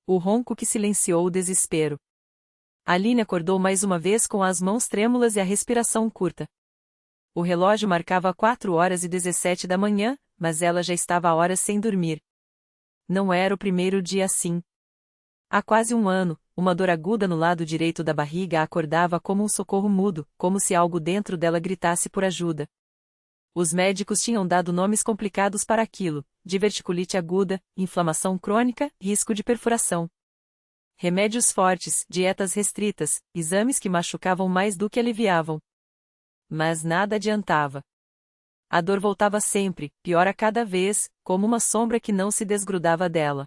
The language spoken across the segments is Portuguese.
O ronco que silenciou o desespero. Aline acordou mais uma vez com as mãos trêmulas e a respiração curta. O relógio marcava 4h17 da manhã, mas ela já estava há horas sem dormir. Não era o primeiro dia assim. Há quase um ano, uma dor aguda no lado direito da barriga a acordava como um socorro mudo, como se algo dentro dela gritasse por ajuda. Os médicos tinham dado nomes complicados para aquilo: diverticulite aguda, inflamação crônica, risco de perfuração. Remédios fortes, dietas restritas, exames que machucavam mais do que aliviavam. Mas nada adiantava. A dor voltava sempre, pior a cada vez, como uma sombra que não se desgrudava dela.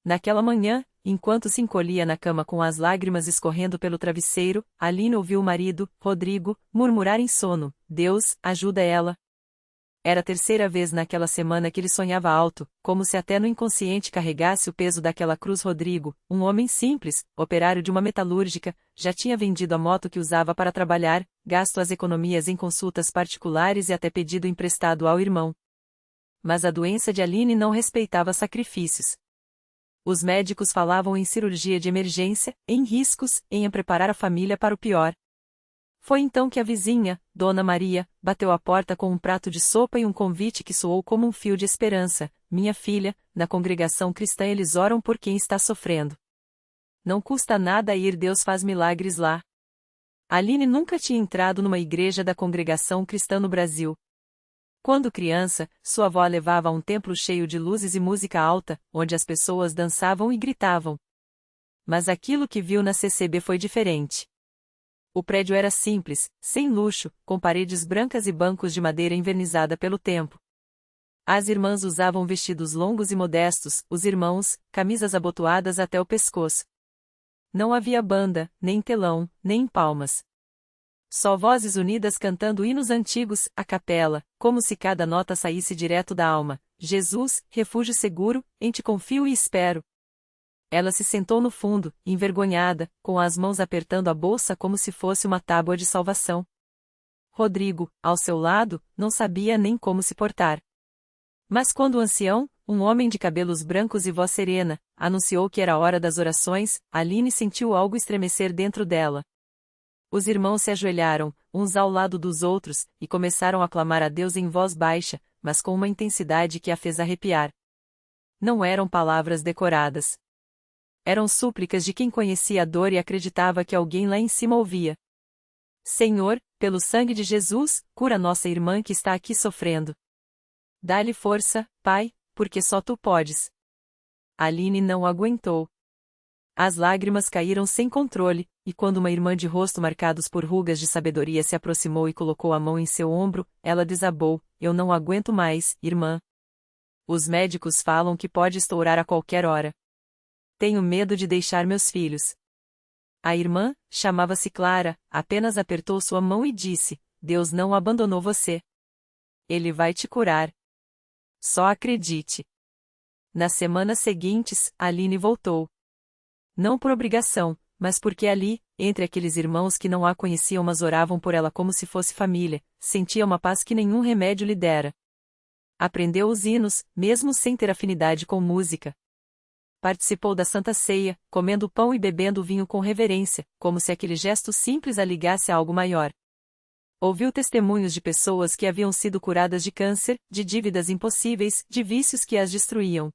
Naquela manhã, enquanto se encolhia na cama com as lágrimas escorrendo pelo travesseiro, Aline ouviu o marido, Rodrigo, murmurar em sono: Deus, ajuda ela. Era a terceira vez naquela semana que ele sonhava alto, como se até no inconsciente carregasse o peso daquela cruz. Rodrigo, um homem simples, operário de uma metalúrgica, já tinha vendido a moto que usava para trabalhar, gasto as economias em consultas particulares e até pedido emprestado ao irmão. Mas a doença de Aline não respeitava sacrifícios. Os médicos falavam em cirurgia de emergência, em riscos, em preparar a família para o pior. Foi então que a vizinha, Dona Maria, bateu à porta com um prato de sopa e um convite que soou como um fio de esperança: minha filha, na congregação cristã eles oram por quem está sofrendo. Não custa nada ir, Deus faz milagres lá. Aline nunca tinha entrado numa igreja da congregação cristã no Brasil. Quando criança, sua avó a levava a um templo cheio de luzes e música alta, onde as pessoas dançavam e gritavam. Mas aquilo que viu na CCB foi diferente. O prédio era simples, sem luxo, com paredes brancas e bancos de madeira envernizada pelo tempo. As irmãs usavam vestidos longos e modestos, os irmãos, camisas abotoadas até o pescoço. Não havia banda, nem telão, nem palmas. Só vozes unidas cantando hinos antigos, a capela, como se cada nota saísse direto da alma: Jesus, refúgio seguro, em ti confio e espero. Ela se sentou no fundo, envergonhada, com as mãos apertando a bolsa como se fosse uma tábua de salvação. Rodrigo, ao seu lado, não sabia nem como se portar. Mas quando o ancião, um homem de cabelos brancos e voz serena, anunciou que era a hora das orações, Aline sentiu algo estremecer dentro dela. Os irmãos se ajoelharam, uns ao lado dos outros, e começaram a clamar a Deus em voz baixa, mas com uma intensidade que a fez arrepiar. Não eram palavras decoradas. Eram súplicas de quem conhecia a dor e acreditava que alguém lá em cima ouvia. Senhor, pelo sangue de Jesus, cura nossa irmã que está aqui sofrendo. Dá-lhe força, Pai, porque só tu podes. Aline não aguentou. As lágrimas caíram sem controle, e quando uma irmã de rosto marcados por rugas de sabedoria se aproximou e colocou a mão em seu ombro, ela desabou: eu não aguento mais, irmã. Os médicos falam que pode estourar a qualquer hora. Tenho medo de deixar meus filhos. A irmã, chamava-se Clara, apenas apertou sua mão e disse: Deus não abandonou você. Ele vai te curar. Só acredite. Nas semanas seguintes, Aline voltou. Não por obrigação, mas porque ali, entre aqueles irmãos que não a conheciam mas oravam por ela como se fosse família, sentia uma paz que nenhum remédio lhe dera. Aprendeu os hinos, mesmo sem ter afinidade com música. Participou da Santa Ceia, comendo pão e bebendo vinho com reverência, como se aquele gesto simples a ligasse a algo maior. Ouviu testemunhos de pessoas que haviam sido curadas de câncer, de dívidas impossíveis, de vícios que as destruíam.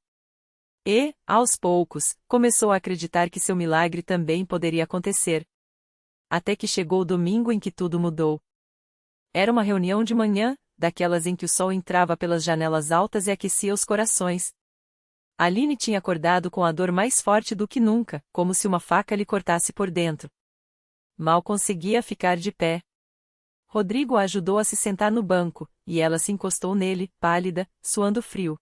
E, aos poucos, começou a acreditar que seu milagre também poderia acontecer. Até que chegou o domingo em que tudo mudou. Era uma reunião de manhã, daquelas em que o sol entrava pelas janelas altas e aquecia os corações. Aline tinha acordado com a dor mais forte do que nunca, como se uma faca lhe cortasse por dentro. Mal conseguia ficar de pé. Rodrigo a ajudou a se sentar no banco, e ela se encostou nele, pálida, suando frio.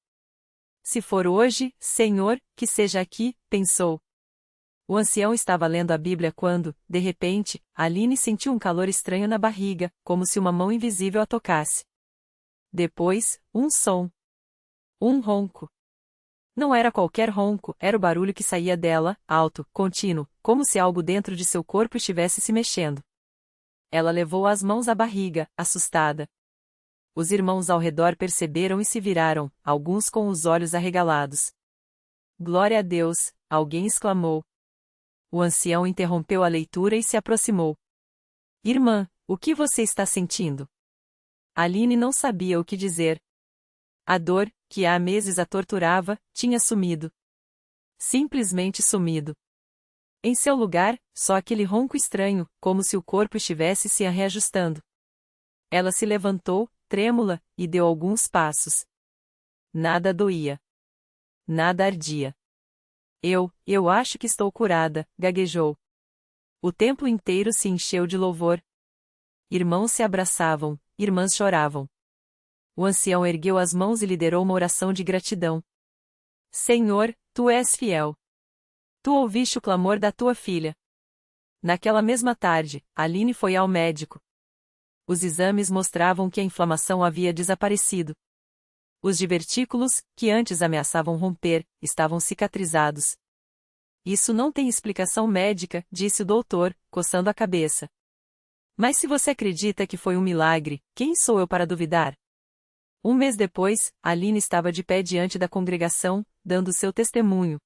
Se for hoje, Senhor, que seja aqui, pensou. O ancião estava lendo a Bíblia quando, de repente, Aline sentiu um calor estranho na barriga, como se uma mão invisível a tocasse. Depois, um som. Um ronco. Não era qualquer ronco, era o barulho que saía dela, alto, contínuo, como se algo dentro de seu corpo estivesse se mexendo. Ela levou as mãos à barriga, assustada. Os irmãos ao redor perceberam e se viraram, alguns com os olhos arregalados. Glória a Deus, alguém exclamou. O ancião interrompeu a leitura e se aproximou. Irmã, o que você está sentindo? Aline não sabia o que dizer. A dor, que há meses a torturava, tinha sumido. Simplesmente sumido. Em seu lugar, só aquele ronco estranho, como se o corpo estivesse se reajustando. Ela se levantou, trêmula, e deu alguns passos. Nada doía. Nada ardia. Eu acho que estou curada, gaguejou. O templo inteiro se encheu de louvor. Irmãos se abraçavam, irmãs choravam. O ancião ergueu as mãos e liderou uma oração de gratidão. Senhor, tu és fiel. Tu ouviste o clamor da tua filha. Naquela mesma tarde, Aline foi ao médico. Os exames mostravam que a inflamação havia desaparecido. Os divertículos, que antes ameaçavam romper, estavam cicatrizados. Isso não tem explicação médica, disse o doutor, coçando a cabeça. Mas se você acredita que foi um milagre, quem sou eu para duvidar? Um mês depois, Aline estava de pé diante da congregação, dando seu testemunho.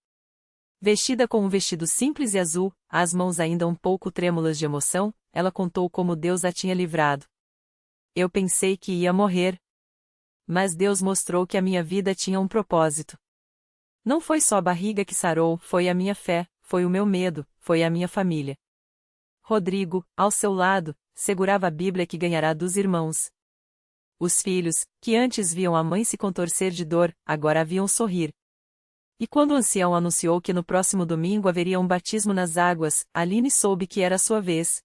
Vestida com um vestido simples e azul, as mãos ainda um pouco trêmulas de emoção, ela contou como Deus a tinha livrado. Eu pensei que ia morrer. Mas Deus mostrou que a minha vida tinha um propósito. Não foi só a barriga que sarou, foi a minha fé, foi o meu medo, foi a minha família. Rodrigo, ao seu lado, segurava a Bíblia que ganhará dos irmãos. Os filhos, que antes viam a mãe se contorcer de dor, agora a viam sorrir. E quando o ancião anunciou que no próximo domingo haveria um batismo nas águas, Aline soube que era a sua vez.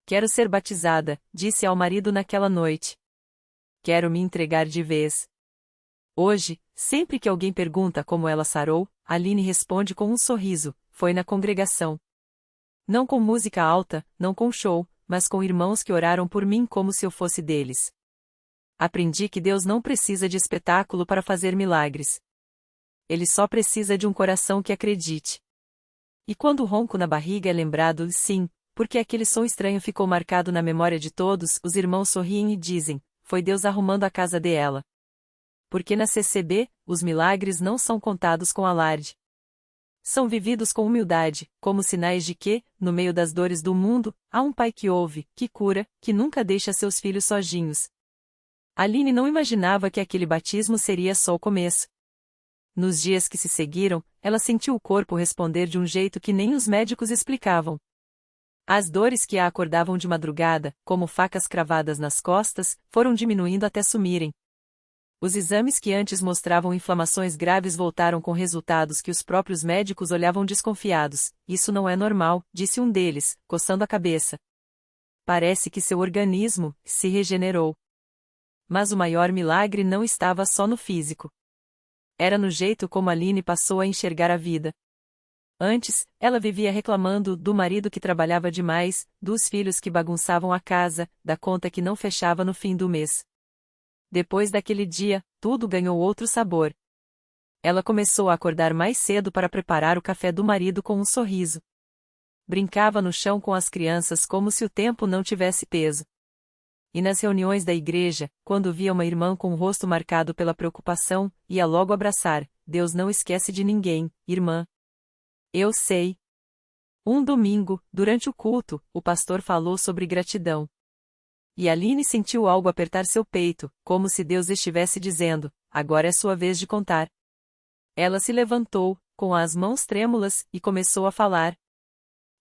Quero ser batizada, disse ao marido naquela noite. Quero me entregar de vez. Hoje, sempre que alguém pergunta como ela sarou, Aline responde com um sorriso, foi na congregação. Não com música alta, não com show, mas com irmãos que oraram por mim como se eu fosse deles. Aprendi que Deus não precisa de espetáculo para fazer milagres. Ele só precisa de um coração que acredite. E quando o ronco na barriga é lembrado, sim, porque aquele som estranho ficou marcado na memória de todos, os irmãos sorriem e dizem, foi Deus arrumando a casa dela. Porque na CCB, os milagres não são contados com alarde. São vividos com humildade, como sinais de que, no meio das dores do mundo, há um pai que ouve, que cura, que nunca deixa seus filhos sozinhos. Aline não imaginava que aquele batismo seria só o começo. Nos dias que se seguiram, ela sentiu o corpo responder de um jeito que nem os médicos explicavam. As dores que a acordavam de madrugada, como facas cravadas nas costas, foram diminuindo até sumirem. Os exames que antes mostravam inflamações graves voltaram com resultados que os próprios médicos olhavam desconfiados. Isso não é normal, disse um deles, coçando a cabeça. Parece que seu organismo se regenerou. Mas o maior milagre não estava só no físico. Era no jeito como Aline passou a enxergar a vida. Antes, ela vivia reclamando do marido que trabalhava demais, dos filhos que bagunçavam a casa, da conta que não fechava no fim do mês. Depois daquele dia, tudo ganhou outro sabor. Ela começou a acordar mais cedo para preparar o café do marido com um sorriso. Brincava no chão com as crianças como se o tempo não tivesse peso. E nas reuniões da igreja, quando via uma irmã com o rosto marcado pela preocupação, ia logo abraçar. Deus não esquece de ninguém, irmã. Eu sei. Um domingo, durante o culto, o pastor falou sobre gratidão. E Aline sentiu algo apertar seu peito, como se Deus estivesse dizendo, agora é sua vez de contar. Ela se levantou, com as mãos trêmulas, e começou a falar.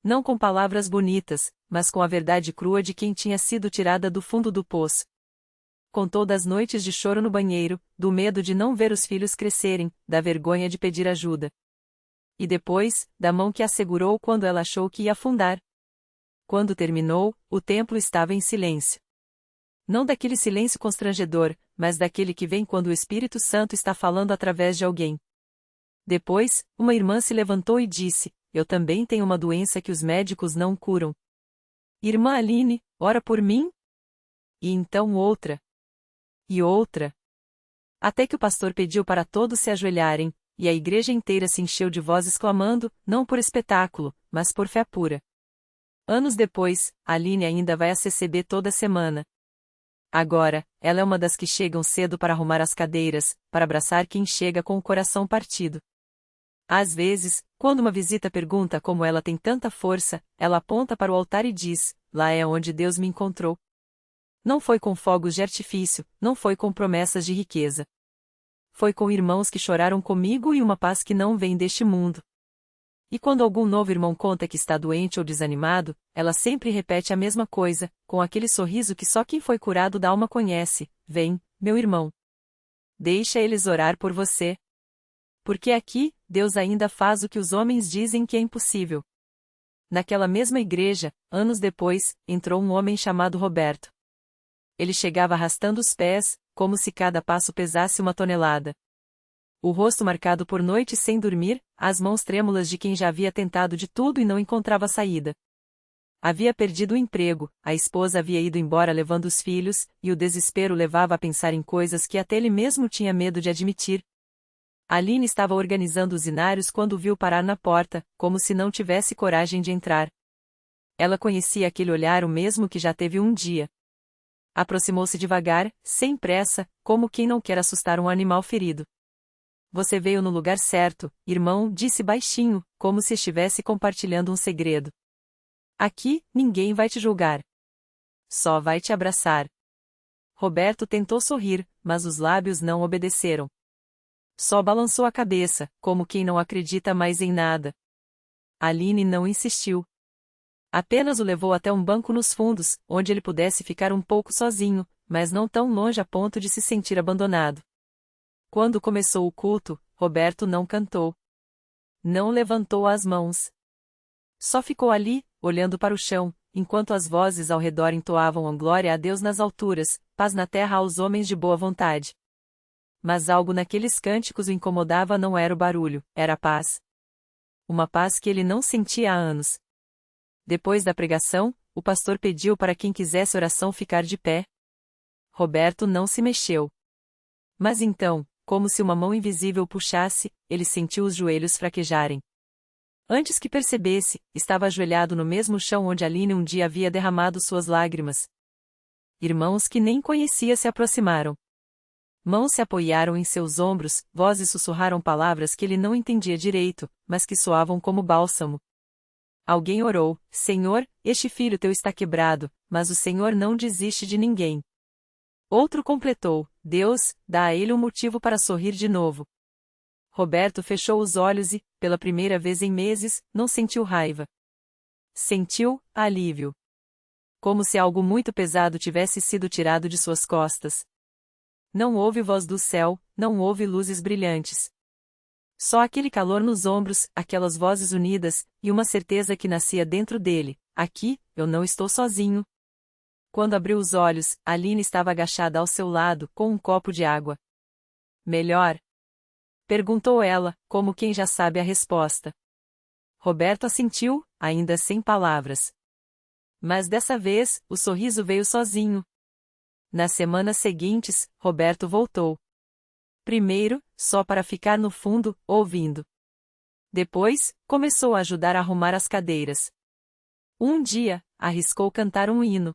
Não com palavras bonitas, mas com a verdade crua de quem tinha sido tirada do fundo do poço. Contou das noites de choro no banheiro, do medo de não ver os filhos crescerem, da vergonha de pedir ajuda. E depois, da mão que a segurou quando ela achou que ia afundar. Quando terminou, o templo estava em silêncio. Não daquele silêncio constrangedor, mas daquele que vem quando o Espírito Santo está falando através de alguém. Depois, uma irmã se levantou e disse, eu também tenho uma doença que os médicos não curam. Irmã Aline, ora por mim? E então outra. E outra. Até que o pastor pediu para todos se ajoelharem, e a igreja inteira se encheu de vozes clamando, não por espetáculo, mas por fé pura. Anos depois, Aline ainda vai à CCB toda semana. Agora, ela é uma das que chegam cedo para arrumar as cadeiras, para abraçar quem chega com o coração partido. Às vezes, quando uma visita pergunta como ela tem tanta força, ela aponta para o altar e diz: lá é onde Deus me encontrou. Não foi com fogos de artifício, não foi com promessas de riqueza. Foi com irmãos que choraram comigo e uma paz que não vem deste mundo. E quando algum novo irmão conta que está doente ou desanimado, ela sempre repete a mesma coisa, com aquele sorriso que só quem foi curado da alma conhece: vem, meu irmão. Deixa eles orar por você. Porque aqui, Deus ainda faz o que os homens dizem que é impossível. Naquela mesma igreja, anos depois, entrou um homem chamado Roberto. Ele chegava arrastando os pés, como se cada passo pesasse uma tonelada. O rosto marcado por noites sem dormir, as mãos trêmulas de quem já havia tentado de tudo e não encontrava saída. Havia perdido o emprego, a esposa havia ido embora levando os filhos, e o desespero levava a pensar em coisas que até ele mesmo tinha medo de admitir. Aline estava organizando os inários quando o viu parar na porta, como se não tivesse coragem de entrar. Ela conhecia aquele olhar, o mesmo que já teve um dia. Aproximou-se devagar, sem pressa, como quem não quer assustar um animal ferido. Você veio no lugar certo, irmão, disse baixinho, como se estivesse compartilhando um segredo. Aqui, ninguém vai te julgar. Só vai te abraçar. Roberto tentou sorrir, mas os lábios não obedeceram. Só balançou a cabeça, como quem não acredita mais em nada. Aline não insistiu. Apenas o levou até um banco nos fundos, onde ele pudesse ficar um pouco sozinho, mas não tão longe a ponto de se sentir abandonado. Quando começou o culto, Roberto não cantou. Não levantou as mãos. Só ficou ali, olhando para o chão, enquanto as vozes ao redor entoavam a glória a Deus nas alturas, paz na terra aos homens de boa vontade. Mas algo naqueles cânticos o incomodava, não era o barulho, era a paz. Uma paz que ele não sentia há anos. Depois da pregação, o pastor pediu para quem quisesse oração ficar de pé. Roberto não se mexeu. Mas então, como se uma mão invisível o puxasse, ele sentiu os joelhos fraquejarem. Antes que percebesse, estava ajoelhado no mesmo chão onde Aline um dia havia derramado suas lágrimas. Irmãos que nem conhecia se aproximaram. Mãos se apoiaram em seus ombros, vozes sussurraram palavras que ele não entendia direito, mas que soavam como bálsamo. Alguém orou: Senhor, este filho teu está quebrado, mas o Senhor não desiste de ninguém. Outro completou: Deus, dá a ele um motivo para sorrir de novo. Roberto fechou os olhos e, pela primeira vez em meses, não sentiu raiva. Sentiu alívio. Como se algo muito pesado tivesse sido tirado de suas costas. Não houve voz do céu, não houve luzes brilhantes. Só aquele calor nos ombros, aquelas vozes unidas, e uma certeza que nascia dentro dele: aqui, eu não estou sozinho. Quando abriu os olhos, Aline estava agachada ao seu lado, com um copo de água. Melhor? Perguntou ela, como quem já sabe a resposta. Roberto assentiu, ainda sem palavras. Mas dessa vez, o sorriso veio sozinho. Nas semanas seguintes, Roberto voltou. Primeiro, só para ficar no fundo, ouvindo. Depois, começou a ajudar a arrumar as cadeiras. Um dia, arriscou cantar um hino.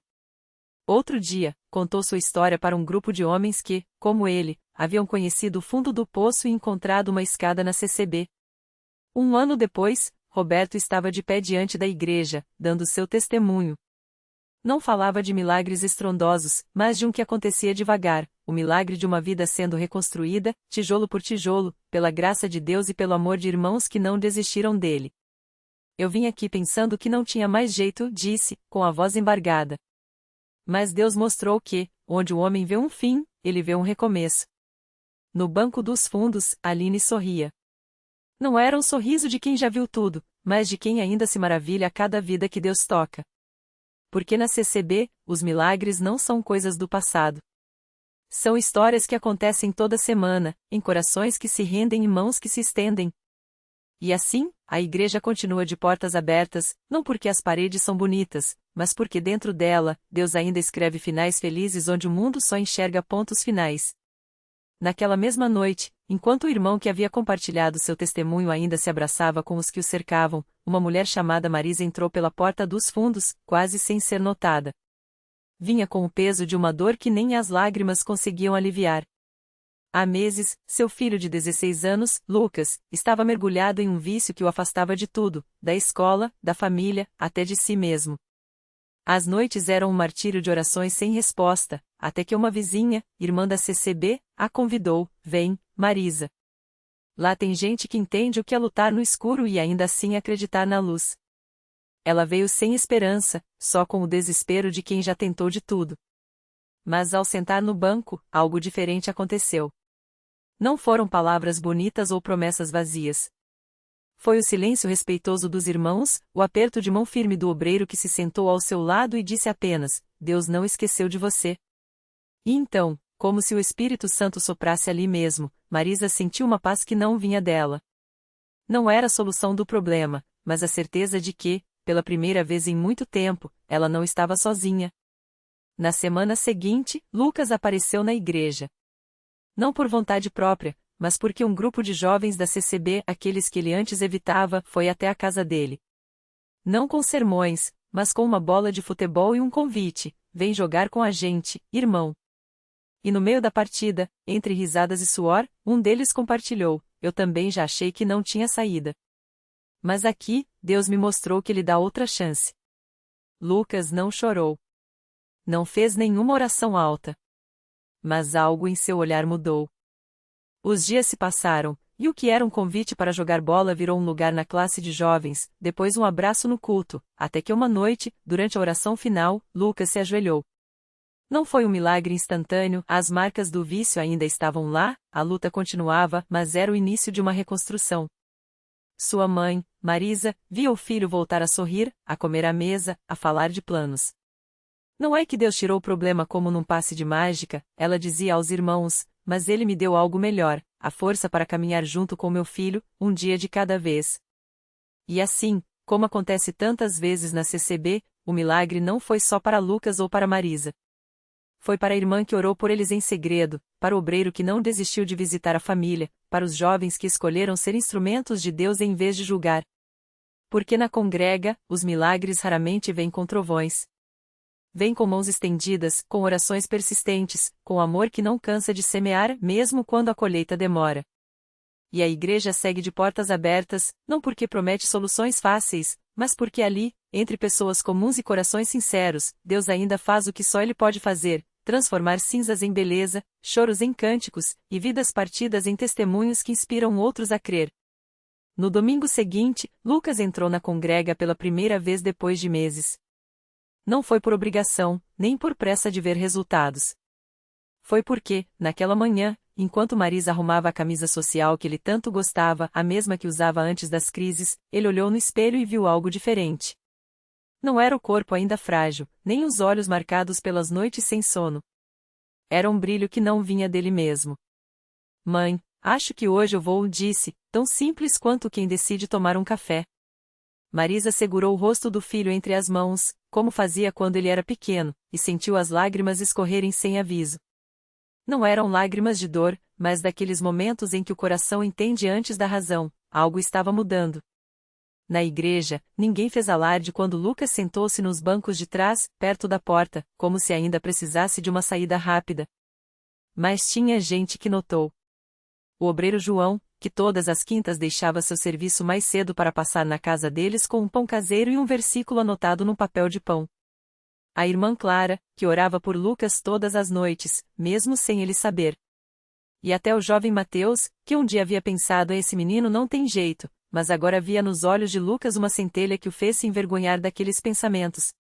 Outro dia, contou sua história para um grupo de homens que, como ele, haviam conhecido o fundo do poço e encontrado uma escada na CCB. Um ano depois, Roberto estava de pé diante da igreja, dando seu testemunho. Não falava de milagres estrondosos, mas de um que acontecia devagar, o milagre de uma vida sendo reconstruída, tijolo por tijolo, pela graça de Deus e pelo amor de irmãos que não desistiram dele. Eu vim aqui pensando que não tinha mais jeito, disse, com a voz embargada. Mas Deus mostrou que, onde o homem vê um fim, ele vê um recomeço. No banco dos fundos, Aline sorria. Não era um sorriso de quem já viu tudo, mas de quem ainda se maravilha a cada vida que Deus toca. Porque na CCB, os milagres não são coisas do passado. São histórias que acontecem toda semana, em corações que se rendem e mãos que se estendem. E assim, a igreja continua de portas abertas, não porque as paredes são bonitas, mas porque dentro dela, Deus ainda escreve finais felizes onde o mundo só enxerga pontos finais. Naquela mesma noite, enquanto o irmão que havia compartilhado seu testemunho ainda se abraçava com os que o cercavam, uma mulher chamada Marisa entrou pela porta dos fundos, quase sem ser notada. Vinha com o peso de uma dor que nem as lágrimas conseguiam aliviar. Há meses, seu filho de 16 anos, Lucas, estava mergulhado em um vício que o afastava de tudo, da escola, da família, até de si mesmo. As noites eram um martírio de orações sem resposta, até que uma vizinha, irmã da CCB, a convidou: "Vem, Marisa. Lá tem gente que entende o que é lutar no escuro e ainda assim acreditar na luz." Ela veio sem esperança, só com o desespero de quem já tentou de tudo. Mas ao sentar no banco, algo diferente aconteceu. Não foram palavras bonitas ou promessas vazias. Foi o silêncio respeitoso dos irmãos, o aperto de mão firme do obreiro que se sentou ao seu lado e disse apenas: "Deus não esqueceu de você." E então, como se o Espírito Santo soprasse ali mesmo, Marisa sentiu uma paz que não vinha dela. Não era a solução do problema, mas a certeza de que, pela primeira vez em muito tempo, ela não estava sozinha. Na semana seguinte, Lucas apareceu na igreja. Não por vontade própria, mas porque um grupo de jovens da CCB, aqueles que ele antes evitava, foi até a casa dele. Não com sermões, mas com uma bola de futebol e um convite: "Vem jogar com a gente, irmão." E no meio da partida, entre risadas e suor, um deles compartilhou: "Eu também já achei que não tinha saída. Mas aqui, Deus me mostrou que Ele dá outra chance." Lucas não chorou. Não fez nenhuma oração alta. Mas algo em seu olhar mudou. Os dias se passaram, e o que era um convite para jogar bola virou um lugar na classe de jovens, depois um abraço no culto, até que uma noite, durante a oração final, Lucas se ajoelhou. Não foi um milagre instantâneo, as marcas do vício ainda estavam lá, a luta continuava, mas era o início de uma reconstrução. Sua mãe, Marisa, via o filho voltar a sorrir, a comer à mesa, a falar de planos. "Não é que Deus tirou o problema como num passe de mágica", ela dizia aos irmãos, "mas Ele me deu algo melhor, a força para caminhar junto com meu filho, um dia de cada vez." E assim, como acontece tantas vezes na CCB, o milagre não foi só para Lucas ou para Marisa. Foi para a irmã que orou por eles em segredo, para o obreiro que não desistiu de visitar a família, para os jovens que escolheram ser instrumentos de Deus em vez de julgar. Porque na congrega, os milagres raramente vêm com trovões. Vem com mãos estendidas, com orações persistentes, com amor que não cansa de semear, mesmo quando a colheita demora. E a igreja segue de portas abertas, não porque promete soluções fáceis, mas porque ali, entre pessoas comuns e corações sinceros, Deus ainda faz o que só Ele pode fazer: transformar cinzas em beleza, choros em cânticos, e vidas partidas em testemunhos que inspiram outros a crer. No domingo seguinte, Lucas entrou na congrega pela primeira vez depois de meses. Não foi por obrigação, nem por pressa de ver resultados. Foi porque, naquela manhã, enquanto Marisa arrumava a camisa social que ele tanto gostava, a mesma que usava antes das crises, ele olhou no espelho e viu algo diferente. Não era o corpo ainda frágil, nem os olhos marcados pelas noites sem sono. Era um brilho que não vinha dele mesmo. "Mãe, acho que hoje eu vou", disse, tão simples quanto quem decide tomar um café. Marisa segurou o rosto do filho entre as mãos, como fazia quando ele era pequeno, e sentiu as lágrimas escorrerem sem aviso. Não eram lágrimas de dor, mas daqueles momentos em que o coração entende antes da razão: algo estava mudando. Na igreja, ninguém fez alarde quando Lucas sentou-se nos bancos de trás, perto da porta, como se ainda precisasse de uma saída rápida. Mas tinha gente que notou. O obreiro João, que todas as quintas deixava seu serviço mais cedo para passar na casa deles com um pão caseiro e um versículo anotado no papel de pão. A irmã Clara, que orava por Lucas todas as noites, mesmo sem ele saber. E até o jovem Mateus, que um dia havia pensado: "Esse menino não tem jeito", mas agora via nos olhos de Lucas uma centelha que o fez se envergonhar daqueles pensamentos.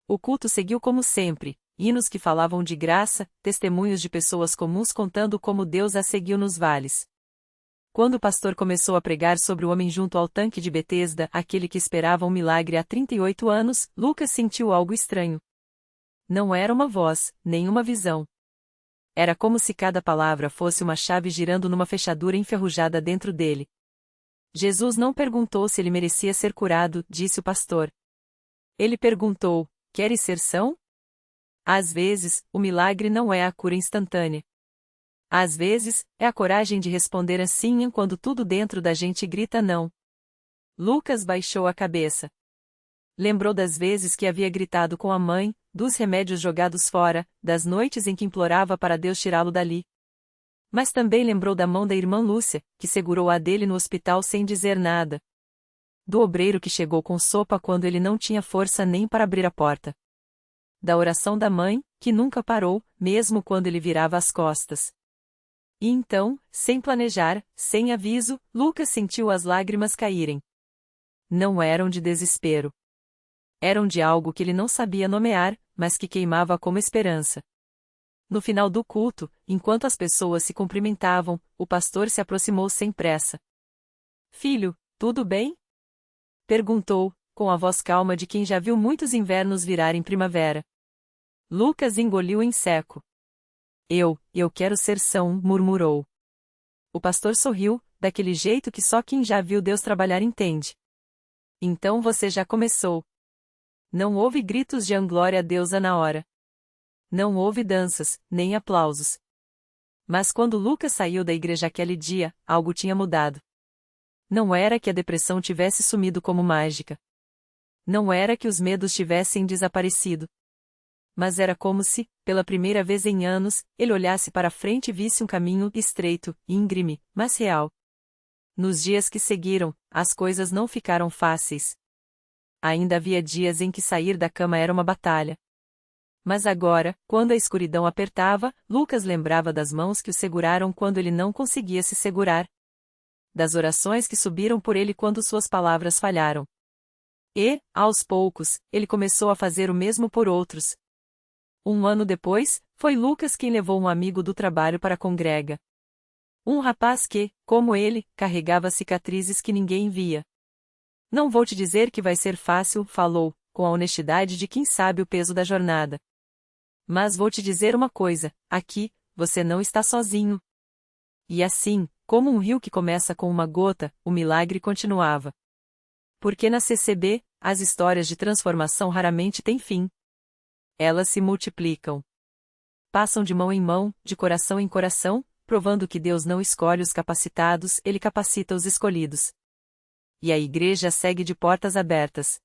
O culto seguiu como sempre, hinos que falavam de graça, testemunhos de pessoas comuns contando como Deus as seguiu nos vales. Quando o pastor começou a pregar sobre o homem junto ao tanque de Betesda, aquele que esperava um milagre há 38 anos, Lucas sentiu algo estranho. Não era uma voz, nem uma visão. Era como se cada palavra fosse uma chave girando numa fechadura enferrujada dentro dele. Jesus não perguntou se ele merecia ser curado, disse o pastor. Ele perguntou: "Queres ser são?" Às vezes, o milagre não é a cura instantânea. Às vezes, é a coragem de responder assim quando tudo dentro da gente grita não. Lucas baixou a cabeça. Lembrou das vezes que havia gritado com a mãe, dos remédios jogados fora, das noites em que implorava para Deus tirá-lo dali. Mas também lembrou da mão da irmã Lúcia, que segurou a dele no hospital sem dizer nada. Do obreiro que chegou com sopa quando ele não tinha força nem para abrir a porta. Da oração da mãe, que nunca parou, mesmo quando ele virava as costas. E então, sem planejar, sem aviso, Lucas sentiu as lágrimas caírem. Não eram de desespero. Eram de algo que ele não sabia nomear, mas que queimava como esperança. No final do culto, enquanto as pessoas se cumprimentavam, o pastor se aproximou sem pressa. Filho, tudo bem? Perguntou, com a voz calma de quem já viu muitos invernos virarem primavera. Lucas engoliu em seco. Eu quero ser são, murmurou. O pastor sorriu, daquele jeito que só quem já viu Deus trabalhar entende. Então você já começou. Não houve gritos de glória a Deus na hora. Não houve danças, nem aplausos. Mas quando Lucas saiu da igreja aquele dia, algo tinha mudado. Não era que a depressão tivesse sumido como mágica. Não era que os medos tivessem desaparecido. Mas era como se, pela primeira vez em anos, ele olhasse para frente e visse um caminho estreito, íngreme, mas real. Nos dias que seguiram, as coisas não ficaram fáceis. Ainda havia dias em que sair da cama era uma batalha. Mas agora, quando a escuridão apertava, Lucas lembrava das mãos que o seguraram quando ele não conseguia se segurar. Das orações que subiram por ele quando suas palavras falharam. E, aos poucos, ele começou a fazer o mesmo por outros. Um ano depois, foi Lucas quem levou um amigo do trabalho para a congrega. Um rapaz que, como ele, carregava cicatrizes que ninguém via. Não vou te dizer que vai ser fácil, falou, com a honestidade de quem sabe o peso da jornada. Mas vou te dizer uma coisa, aqui, você não está sozinho. E assim, como um rio que começa com uma gota, o milagre continuava. Porque na CCB, as histórias de transformação raramente têm fim. Elas se multiplicam. Passam de mão em mão, de coração em coração, provando que Deus não escolhe os capacitados, Ele capacita os escolhidos. E a igreja segue de portas abertas.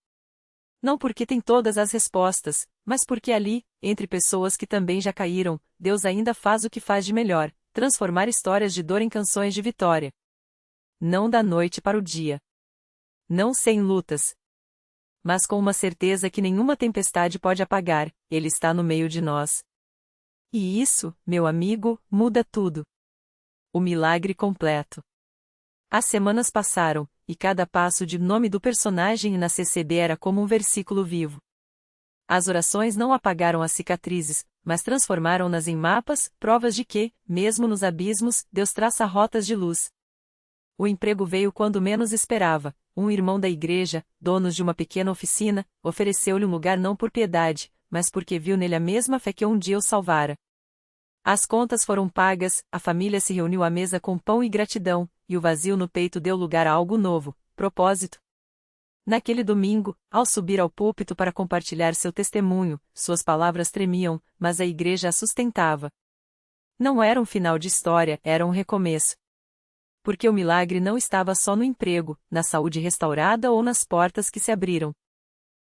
Não porque tem todas as respostas, mas porque ali, entre pessoas que também já caíram, Deus ainda faz o que faz de melhor, transformar histórias de dor em canções de vitória. Não da noite para o dia. Não sem lutas. Mas com uma certeza que nenhuma tempestade pode apagar, Ele está no meio de nós. E isso, meu amigo, muda tudo. O milagre completo. As semanas passaram, e cada passo de nome do personagem na CCB era como um versículo vivo. As orações não apagaram as cicatrizes, mas transformaram-nas em mapas, provas de que, mesmo nos abismos, Deus traça rotas de luz. O emprego veio quando menos esperava. Um irmão da igreja, dono de uma pequena oficina, ofereceu-lhe um lugar não por piedade, mas porque viu nele a mesma fé que um dia o salvara. As contas foram pagas, a família se reuniu à mesa com pão e gratidão, e o vazio no peito deu lugar a algo novo, propósito. Naquele domingo, ao subir ao púlpito para compartilhar seu testemunho, suas palavras tremiam, mas a igreja a sustentava. Não era um final de história, era um recomeço. Porque o milagre não estava só no emprego, na saúde restaurada ou nas portas que se abriram.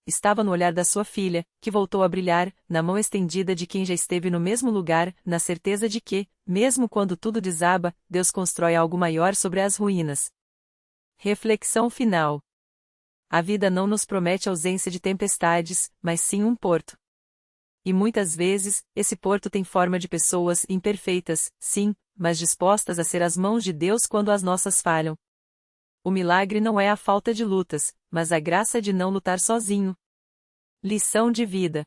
Estava no olhar da sua filha, que voltou a brilhar, na mão estendida de quem já esteve no mesmo lugar, na certeza de que, mesmo quando tudo desaba, Deus constrói algo maior sobre as ruínas. Reflexão final. A vida não nos promete ausência de tempestades, mas sim um porto. E muitas vezes, esse porto tem forma de pessoas imperfeitas, sim, mas dispostas a ser as mãos de Deus quando as nossas falham. O milagre não é a falta de lutas, mas a graça de não lutar sozinho. Lição de vida.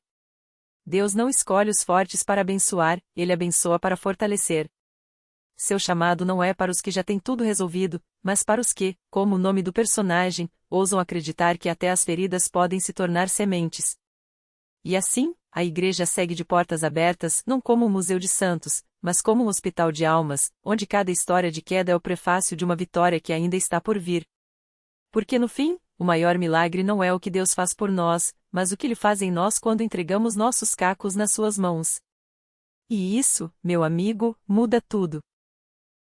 Deus não escolhe os fortes para abençoar, Ele abençoa para fortalecer. Seu chamado não é para os que já têm tudo resolvido, mas para os que, como o nome do personagem, ousam acreditar que até as feridas podem se tornar sementes. E assim, a igreja segue de portas abertas não como um museu de santos, mas como um hospital de almas, onde cada história de queda é o prefácio de uma vitória que ainda está por vir. Porque no fim, o maior milagre não é o que Deus faz por nós, mas o que Ele faz em nós quando entregamos nossos cacos nas suas mãos. E isso, meu amigo, muda tudo.